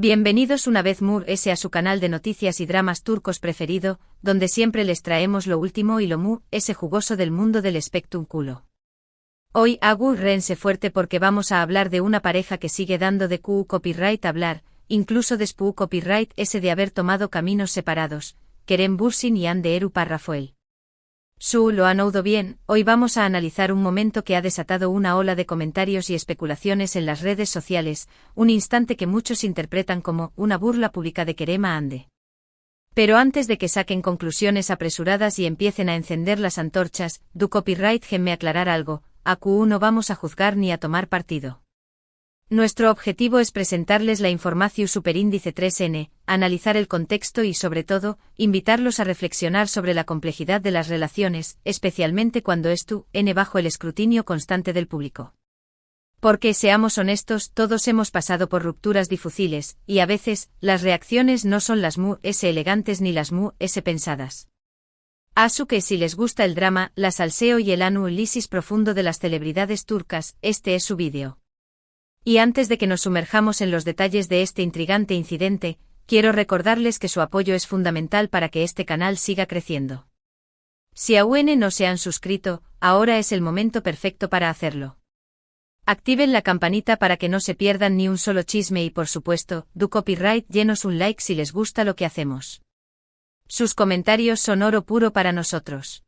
Bienvenidos una vez Mu a su canal de noticias y dramas turcos preferido, donde siempre les traemos lo último y lo jugoso del mundo del espectáculo. Hoy agárrense fuerte porque vamos a hablar de una pareja que sigue dando de copyright hablar, incluso después copyright de haber tomado caminos separados, Kerem Bürsin y Hande Erçel Rafael. Lo han oído bien, hoy vamos a analizar un momento que ha desatado una ola de comentarios y especulaciones en las redes sociales, un instante que muchos interpretan como una burla pública de Kerem a Hande. Pero antes de que saquen conclusiones apresuradas y empiecen a encender las antorchas, du copyright déjenme aclarar algo, no vamos a juzgar ni a tomar partido. Nuestro objetivo es presentarles la información superíndice 3N, analizar el contexto y sobre todo, invitarlos a reflexionar sobre la complejidad de las relaciones, especialmente cuando N bajo el escrutinio constante del público. Porque seamos honestos, todos hemos pasado por rupturas difíciles, y a veces, las reacciones no son las elegantes ni las pensadas. Que si les gusta el drama, la salseo y el análisis profundo de las celebridades turcas, este es su vídeo. Y antes de que nos sumerjamos en los detalles de este intrigante incidente, quiero recordarles que su apoyo es fundamental para que este canal siga creciendo. Si aún no se han suscrito, ahora es el momento perfecto para hacerlo. Activen la campanita para que no se pierdan ni un solo chisme y por supuesto, du copyright llenos un like si les gusta lo que hacemos. Sus comentarios son oro puro para nosotros.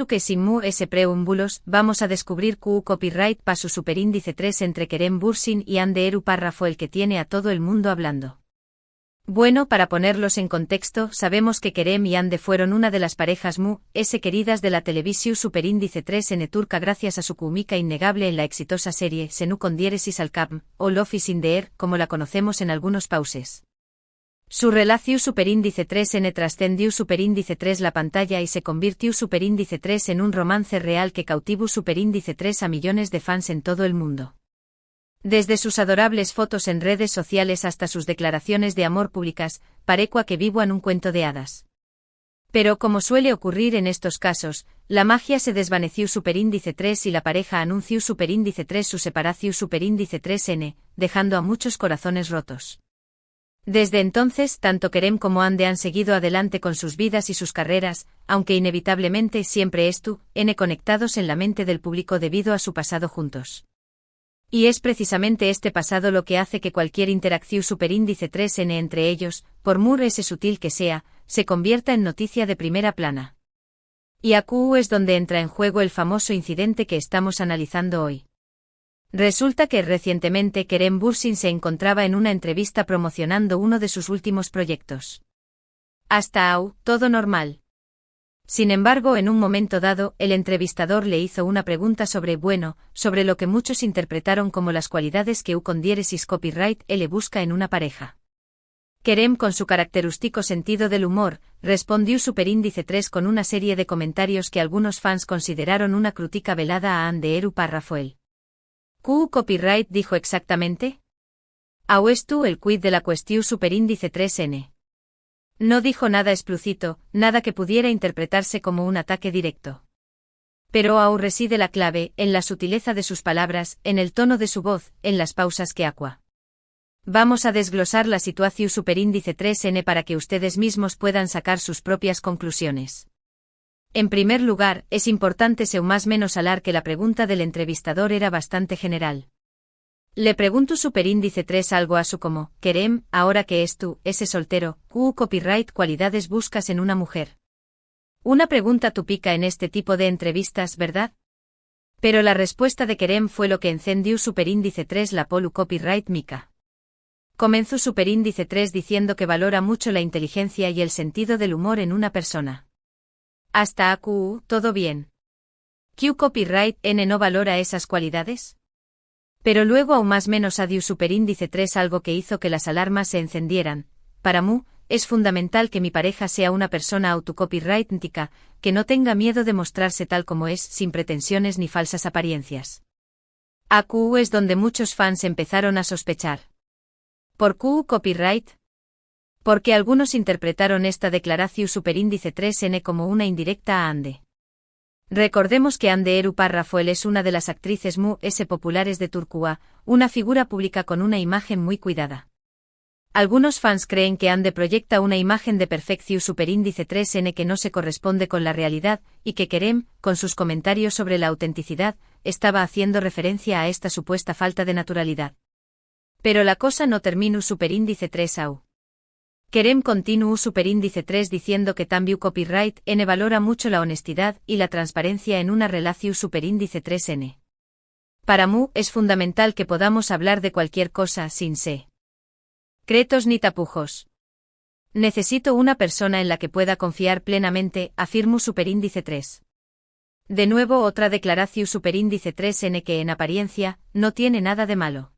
Que sin preámbulos, vamos a descubrir copyright para su superíndice 3 entre Kerem Bürsin y Hande Erçel Rafael que tiene a todo el mundo hablando. Bueno, para ponerlos en contexto, sabemos que Kerem y Hande fueron una de las parejas queridas de la televisión superíndice 3 en turca gracias a su química innegable en la exitosa serie Senu con diéresis al Cap, o Love is in the air, como la conocemos en algunos pauses. Su relación superíndice 3N trascendió superíndice 3 la pantalla y se convirtió superíndice 3 en un romance real que cautivó superíndice 3 a millones de fans en todo el mundo. Desde sus adorables fotos en redes sociales hasta sus declaraciones de amor públicas, parecua que vivan un cuento de hadas. Pero como suele ocurrir en estos casos, la magia se desvaneció superíndice 3 y la pareja anunció superíndice 3 su separación superíndice 3N, dejando a muchos corazones rotos. Desde entonces, tanto Kerem como Hande han seguido adelante con sus vidas y sus carreras, aunque inevitablemente siempre N conectados en la mente del público debido a su pasado juntos. Y es precisamente este pasado lo que hace que cualquier interacción superíndice 3N entre ellos, por sutil que sea, se convierta en noticia de primera plana. Y es donde entra en juego el famoso incidente que estamos analizando hoy. Resulta que recientemente Kerem Bürsin se encontraba en una entrevista promocionando uno de sus últimos proyectos. Hasta todo normal. Sin embargo, en un momento dado, el entrevistador le hizo una pregunta sobre lo que muchos interpretaron como las cualidades que con diéresis copyright le busca en una pareja. Kerem, con su característico sentido del humor, respondió superíndice 3 con una serie de comentarios que algunos fans consideraron una crítica velada a Hande Erçel Rafael. Copyright dijo exactamente? El quid de la cuestión superíndice 3N. No dijo nada explícito, nada que pudiera interpretarse como un ataque directo. Pero reside la clave, en la sutileza de sus palabras, en el tono de su voz, en las pausas que Vamos a desglosar la situación superíndice 3N para que ustedes mismos puedan sacar sus propias conclusiones. En primer lugar, es importante más menos hablar que la pregunta del entrevistador era bastante general. Le pregunto superíndice 3 algo como, Kerem, ahora que ese soltero, copyright cualidades buscas en una mujer. Una pregunta típica en este tipo de entrevistas, ¿verdad? Pero la respuesta de Kerem fue lo que encendió superíndice 3 la polu copyright mica. Comenzó superíndice 3 diciendo que valora mucho la inteligencia y el sentido del humor en una persona. Hasta todo bien. Copyright N no valora esas cualidades? Pero luego aún más menos adiu superíndice 3 algo que hizo que las alarmas se encendieran. Para es fundamental que mi pareja sea una persona autocopyrightica, que no tenga miedo de mostrarse tal como es, sin pretensiones ni falsas apariencias. Es donde muchos fans empezaron a sospechar. ¿Por copyright? Porque algunos interpretaron esta declaración superíndice 3N como una indirecta a Hande. Recordemos que Hande Erçel Rafael es una de las actrices populares de Turquía, una figura pública con una imagen muy cuidada. Algunos fans creen que Ande proyecta una imagen de Perfectiu superíndice 3n que no se corresponde con la realidad, y que Kerem, con sus comentarios sobre la autenticidad, estaba haciendo referencia a esta supuesta falta de naturalidad. Pero la cosa no termina superíndice 3 au. Kerem continúa superíndice 3 diciendo que Tambiu Copyright N valora mucho la honestidad y la transparencia en una relación superíndice 3n. Para Mu es fundamental que podamos hablar de cualquier cosa sin secretos ni tapujos. Necesito una persona en la que pueda confiar plenamente, afirmó superíndice 3. De nuevo otra declaración superíndice 3n que en apariencia no tiene nada de malo.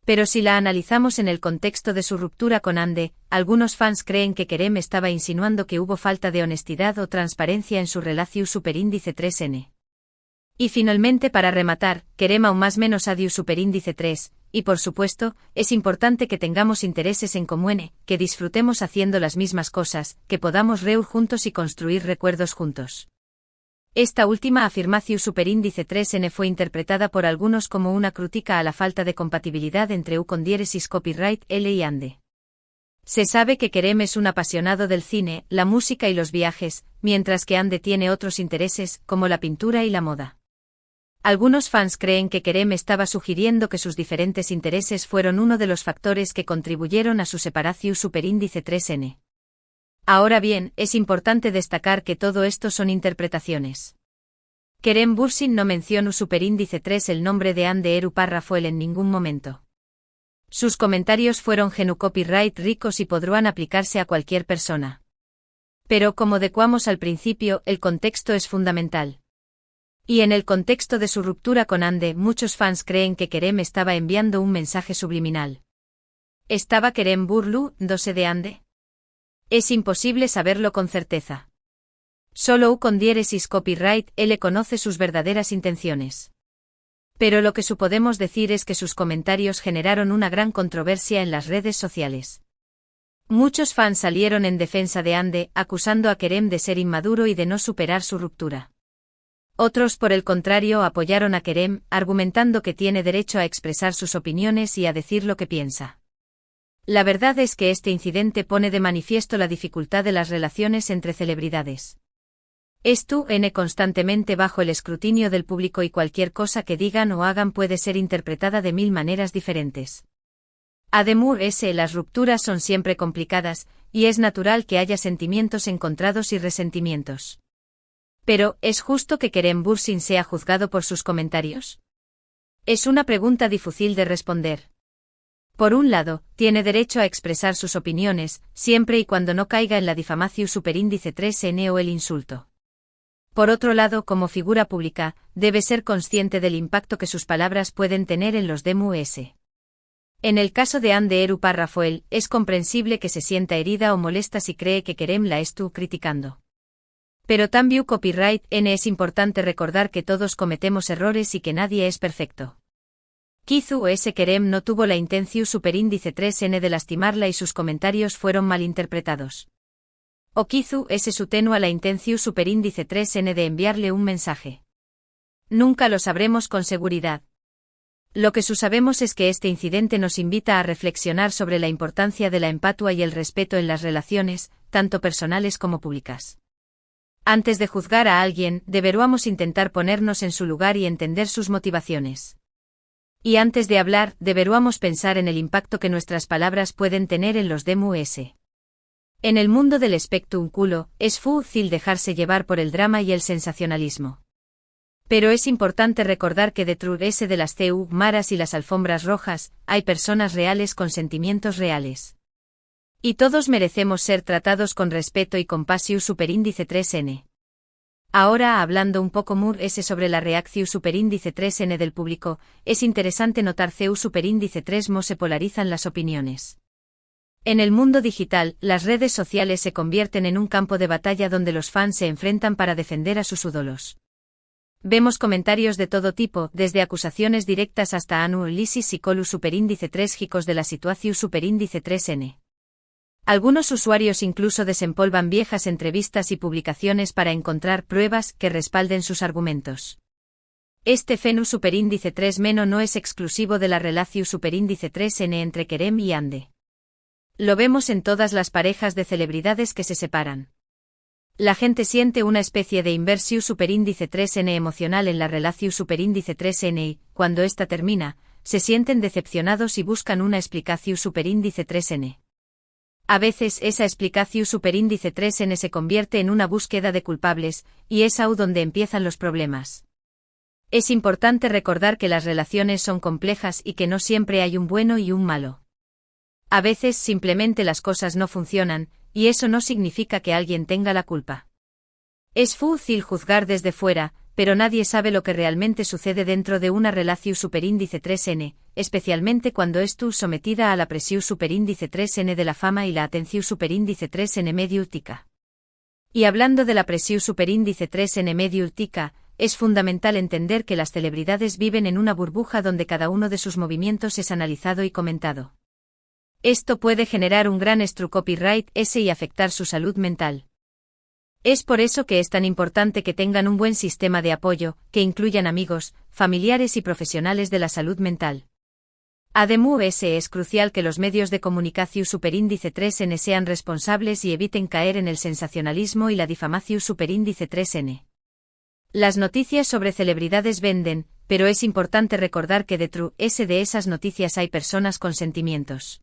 Pero si la analizamos en el contexto de su ruptura con Ande, algunos fans creen que Kerem estaba insinuando que hubo falta de honestidad o transparencia en su relación superíndice 3n. Y finalmente para rematar, Kerem aún más menos adiu superíndice 3, y por supuesto, es importante que tengamos intereses en común, que disfrutemos haciendo las mismas cosas, que podamos reír juntos y construir recuerdos juntos. Esta última afirmación superíndice 3n fue interpretada por algunos como una crítica a la falta de compatibilidad entre con diéresis copyright L y Ande. Se sabe que Kerem es un apasionado del cine, la música y los viajes, mientras que Ande tiene otros intereses, como la pintura y la moda. Algunos fans creen que Kerem estaba sugiriendo que sus diferentes intereses fueron uno de los factores que contribuyeron a su separación superíndice 3n. Ahora bien, es importante destacar que todo esto son interpretaciones. Kerem Bürsin no mencionó superíndice 3 el nombre de Ande Eru Parrafoel en ningún momento. Sus comentarios fueron genu copyright ricos y podrán aplicarse a cualquier persona. Pero como decíamos al principio, el contexto es fundamental. Y en el contexto de su ruptura con Ande, muchos fans creen que Kerem estaba enviando un mensaje subliminal. ¿Estaba Kerem burlándose de Ande? Es imposible saberlo con certeza. Solo con diéresis copyright L conoce sus verdaderas intenciones. Pero lo que podemos decir es que sus comentarios generaron una gran controversia en las redes sociales. Muchos fans salieron en defensa de Ande, acusando a Kerem de ser inmaduro y de no superar su ruptura. Otros, por el contrario, apoyaron a Kerem, argumentando que tiene derecho a expresar sus opiniones y a decir lo que piensa. La verdad es que este incidente pone de manifiesto la dificultad de las relaciones entre celebridades. Están constantemente bajo el escrutinio del público y cualquier cosa que digan o hagan puede ser interpretada de 1000 maneras diferentes. Además, las rupturas son siempre complicadas, y es natural que haya sentimientos encontrados y resentimientos. Pero, ¿es justo que Kerem Bürsin sea juzgado por sus comentarios? Es una pregunta difícil de responder. Por un lado, tiene derecho a expresar sus opiniones, siempre y cuando no caiga en la difamación superíndice 3n o el insulto. Por otro lado, como figura pública, debe ser consciente del impacto que sus palabras pueden tener en los demás. En el caso de Ande Eru Parrafoel, es comprensible que se sienta herida o molesta si cree que Kerem la estuvo criticando. Pero también copyright N es importante recordar que todos cometemos errores y que nadie es perfecto. Quizás Kerem no tuvo la intención superíndice 3n de lastimarla y sus comentarios fueron malinterpretados. O quizás su tenua la intención superíndice 3n de enviarle un mensaje. Nunca lo sabremos con seguridad. Lo que sabemos es que este incidente nos invita a reflexionar sobre la importancia de la empatía y el respeto en las relaciones, tanto personales como públicas. Antes de juzgar a alguien, deberíamos intentar ponernos en su lugar y entender sus motivaciones. Y antes de hablar, deberíamos pensar en el impacto que nuestras palabras pueden tener en los demás. En el mundo del espectáculo, es fácil dejarse llevar por el drama y el sensacionalismo. Pero es importante recordar que detrás de las maras y las alfombras rojas, hay personas reales con sentimientos reales. Y todos merecemos ser tratados con respeto y compasión superíndice 3n. Ahora hablando un poco sobre la reacción superíndice 3n del público, es interesante notar que superíndice 3mo se polarizan las opiniones. En el mundo digital, las redes sociales se convierten en un campo de batalla donde los fans se enfrentan para defender a sus ídolos. Vemos comentarios de todo tipo, desde acusaciones directas hasta análisis y colu superíndice 3 gicos de la situación superíndice 3n. Algunos usuarios incluso desempolvan viejas entrevistas y publicaciones para encontrar pruebas que respalden sus argumentos. Este fenómeno superíndice 3 no es exclusivo de la relación superíndice 3n entre Kerem y Ande. Lo vemos en todas las parejas de celebridades que se separan. La gente siente una especie de inversión superíndice 3N emocional en la relación superíndice 3N y, cuando esta termina, se sienten decepcionados y buscan una explicación superíndice 3N. A veces esa explicación superíndice 3N se convierte en una búsqueda de culpables, y es ahí donde empiezan los problemas. Es importante recordar que las relaciones son complejas y que no siempre hay un bueno y un malo. A veces simplemente las cosas no funcionan, y eso no significa que alguien tenga la culpa. Es fácil juzgar desde fuera, pero nadie sabe lo que realmente sucede dentro de una relación superíndice 3N, especialmente cuando tú sometida a la presión superíndice 3N de la fama y la atención superíndice 3N mediática. Y hablando de la presión superíndice 3N mediática, es fundamental entender que las celebridades viven en una burbuja donde cada uno de sus movimientos es analizado y comentado. Esto puede generar un gran copyright y afectar su salud mental. Es por eso que es tan importante que tengan un buen sistema de apoyo, que incluyan amigos, familiares y profesionales de la salud mental. Además, es crucial que los medios de comunicación superíndice 3N sean responsables y eviten caer en el sensacionalismo y la difamación superíndice 3N. Las noticias sobre celebridades venden, pero es importante recordar que detrás de esas noticias hay personas con sentimientos.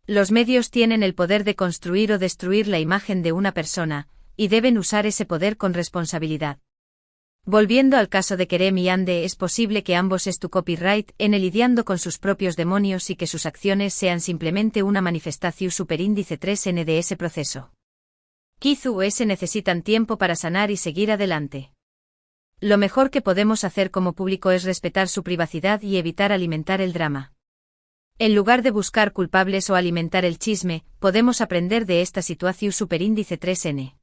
Los medios tienen el poder de construir o destruir la imagen de una persona, y deben usar ese poder con responsabilidad. Volviendo al caso de Kerem y Ande, es posible que ambos copyright lidiando con sus propios demonios y que sus acciones sean simplemente una manifestación superíndice 3N de ese proceso. Quizás necesitan tiempo para sanar y seguir adelante. Lo mejor que podemos hacer como público es respetar su privacidad y evitar alimentar el drama. En lugar de buscar culpables o alimentar el chisme, podemos aprender de esta situación superíndice 3N.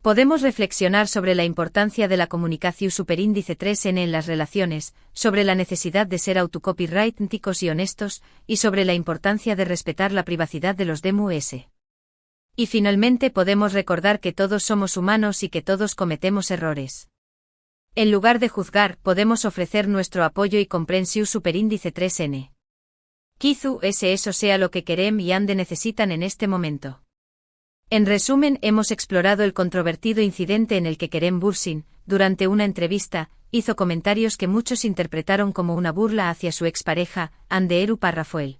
Podemos reflexionar sobre la importancia de la comunicación superíndice 3N en las relaciones, sobre la necesidad de ser autocopyrighticos y honestos, y sobre la importancia de respetar la privacidad de los demás. Y finalmente podemos recordar que todos somos humanos y que todos cometemos errores. En lugar de juzgar, podemos ofrecer nuestro apoyo y comprensión superíndice 3N. Quizás eso sea lo que Kerem y Ande necesitan en este momento. En resumen, hemos explorado el controvertido incidente en el que Kerem Bürsin, durante una entrevista, hizo comentarios que muchos interpretaron como una burla hacia su expareja, Ande Eruparafoel.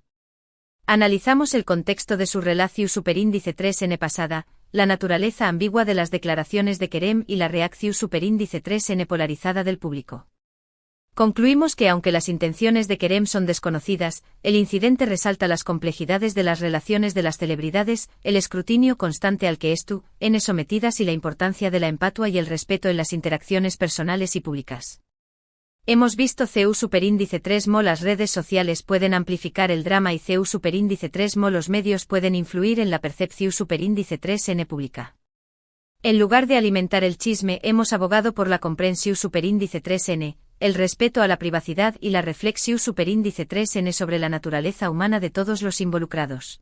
Analizamos el contexto de su relación superíndice 3N pasada, la naturaleza ambigua de las declaraciones de Kerem y la reacción superíndice 3N polarizada del público. Concluimos que aunque las intenciones de Kerem son desconocidas, el incidente resalta las complejidades de las relaciones de las celebridades, el escrutinio constante al que están sometidas y la importancia de la empatía y el respeto en las interacciones personales y públicas. Hemos visto CU superíndice 3mo las redes sociales pueden amplificar el drama y CU superíndice 3mo los medios pueden influir en la percepción superíndice 3N pública. En lugar de alimentar el chisme, hemos abogado por la comprensión superíndice 3N, el respeto a la privacidad y la reflexión superíndice 3N sobre la naturaleza humana de todos los involucrados.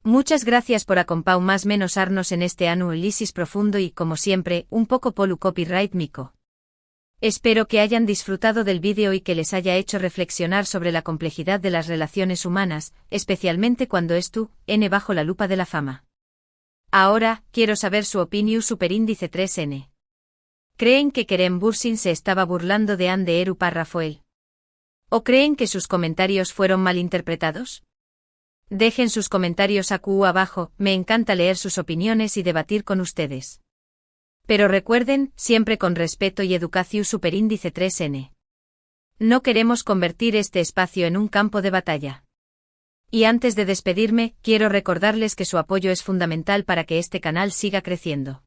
Muchas gracias por acompañarnos en este análisis profundo y, como siempre, un poco polu copyright mico. Espero que hayan disfrutado del vídeo y que les haya hecho reflexionar sobre la complejidad de las relaciones humanas, especialmente cuando N bajo la lupa de la fama. Ahora, quiero saber su opinión superíndice 3N. ¿Creen que Kerem Bürsin se estaba burlando de Ande Eruparafoel? ¿O creen que sus comentarios fueron malinterpretados? Dejen sus comentarios aquí abajo, me encanta leer sus opiniones y debatir con ustedes. Pero recuerden, siempre con respeto y educación superíndice 3N. No queremos convertir este espacio en un campo de batalla. Y antes de despedirme, quiero recordarles que su apoyo es fundamental para que este canal siga creciendo.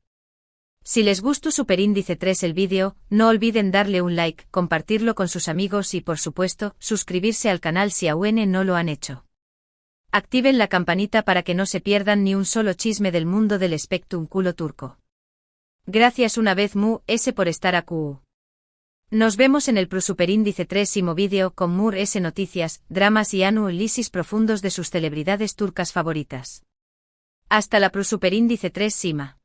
Si les gustó superíndice 3 el vídeo, no olviden darle un like, compartirlo con sus amigos y por supuesto, suscribirse al canal si aún no lo han hecho. Activen la campanita para que no se pierdan ni un solo chisme del mundo del espectáculo turco. Gracias una vez por estar aquí. Nos vemos en el superíndice 3imo vídeo con noticias, dramas y análisis profundos de sus celebridades turcas favoritas. Hasta la superíndice 3 Sima.